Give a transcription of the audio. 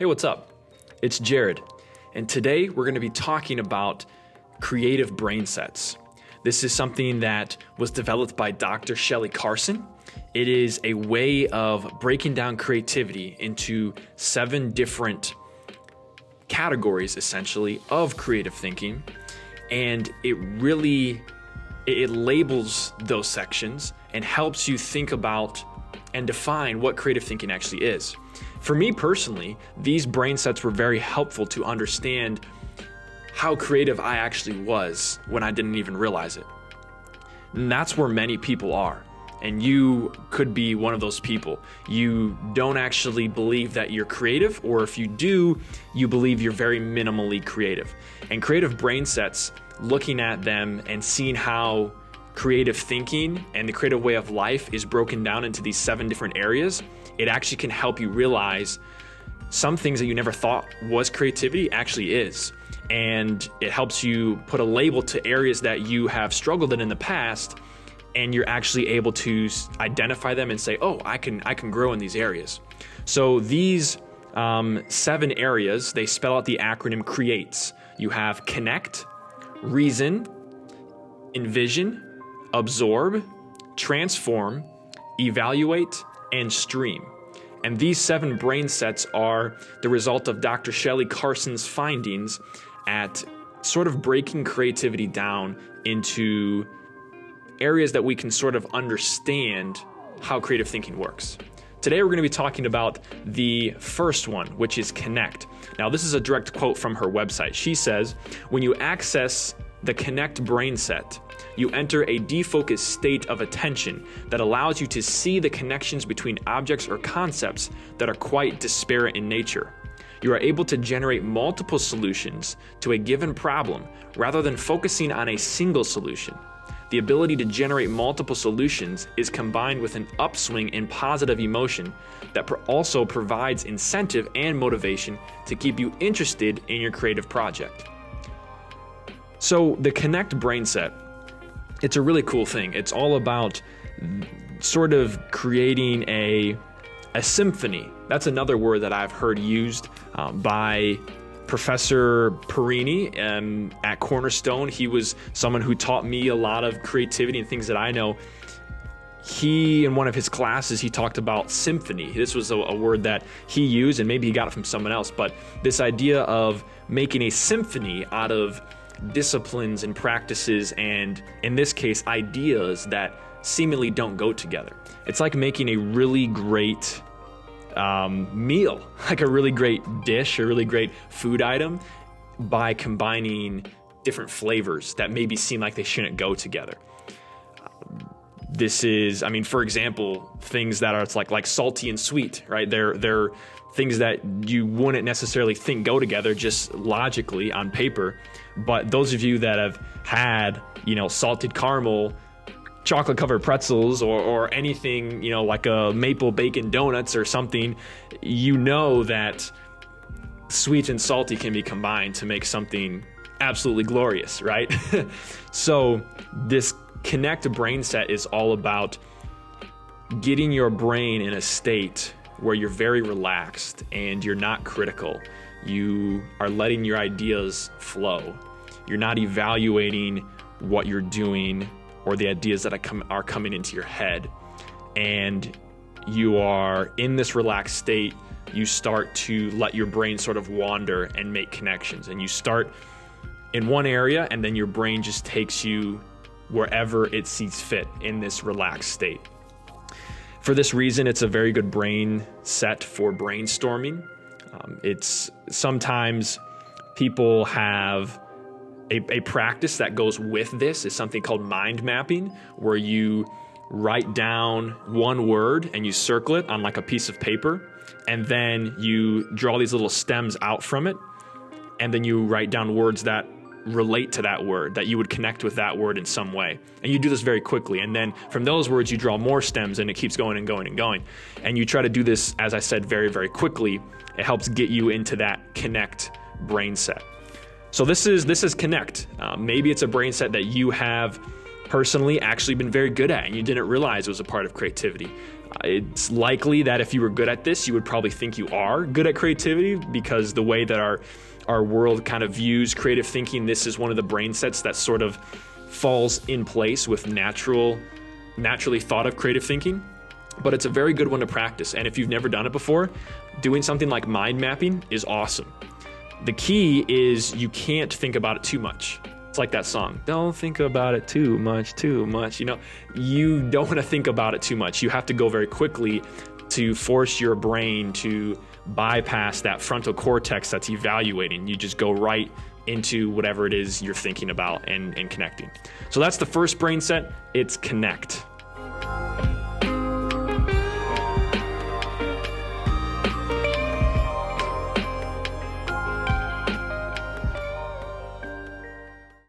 Hey, what's up? It's Jared, and today we're going to be talking about creative brain sets. This is something that was developed by Dr. Shelly Carson. It is a way of breaking down creativity into 7 different categories, essentially, of creative thinking, and it labels those sections and helps you think about and define what creative thinking actually is. For me personally, these brain sets were very helpful to understand how creative I actually was when I didn't even realize it. And that's where many people are. And you could be one of those people. You don't actually believe that you're creative, or if you do, you believe you're very minimally creative. And creative brain sets, looking at them and seeing how creative thinking and the creative way of life is broken down into these 7 different areas, it actually can help you realize some things that you never thought was creativity actually is. And it helps you put a label to areas that you have struggled in the past, and you're actually able to identify them and say, oh, I can grow in these areas. So these 7 areas, they spell out the acronym CREATES. You have connect, reason, envision, absorb, transform, evaluate, and stream. And these 7 brain sets are the result of Dr. Shelly Carson's findings at sort of breaking creativity down into areas that we can sort of understand how creative thinking works. Today we're going to be talking about the first one, which is connect. Now this is a direct quote from her website. She says, when you access the connect brain set, you enter a defocused state of attention that allows you to see the connections between objects or concepts that are quite disparate in nature. You are able to generate multiple solutions to a given problem rather than focusing on a single solution. The ability to generate multiple solutions is combined with an upswing in positive emotion that also provides incentive and motivation to keep you interested in your creative project. So the Connect brain set, it's a really cool thing. It's all about sort of creating a symphony. That's another word that I've heard used by Professor Perini at Cornerstone. He was someone who taught me a lot of creativity and things that I know. He, in one of his classes, he talked about symphony. This was a word that he used, and maybe he got it from someone else, but this idea of making a symphony out of disciplines and practices, and in this case, ideas that seemingly don't go together. It's like making a really great meal, like a really great dish, a really great food item, by combining different flavors that maybe seem like they shouldn't go together. This is, for example, things that are like salty and sweet, right? They're things that you wouldn't necessarily think go together just logically on paper. But those of you that have had, salted caramel, chocolate covered pretzels, or anything, like a maple bacon donuts or something, that sweet and salty can be combined to make something absolutely glorious, right? So this Connect brain set is all about getting your brain in a state where you're very relaxed and you're not critical. You are letting your ideas flow. You're not evaluating what you're doing or the ideas that are coming into your head. And you are in this relaxed state. You start to let your brain sort of wander and make connections. And you start in one area, and then your brain just takes you wherever it sees fit in this relaxed state. For this reason, it's a very good brain set for brainstorming. It's sometimes people have a practice that goes with this is something called mind mapping, where you write down one word and you circle it on like a piece of paper, and then you draw these little stems out from it, and then you write down words that relate to that word, that you would connect with that word in some way. And you do this very quickly. And then from those words, you draw more stems, and it keeps going and going and going. And you try to do this, as I said, very, very quickly. It helps get you into that Connect brain set. So this is Connect. Maybe it's a brain set that you have personally actually been very good at, and you didn't realize it was a part of creativity. It's likely that if you were good at this, you would probably think you are good at creativity, because the way that our world kind of views creative thinking, this is one of the brain sets that sort of falls in place with naturally thought of creative thinking. But it's a very good one to practice. And if you've never done it before, doing something like mind mapping is awesome. The key is you can't think about it too much. It's like that song, don't think about it too much. You don't want to think about it too much. You have to go very quickly to force your brain to bypass that frontal cortex that's evaluating. You just go right into whatever it is you're thinking about and connecting. So that's the first brain set. It's connect.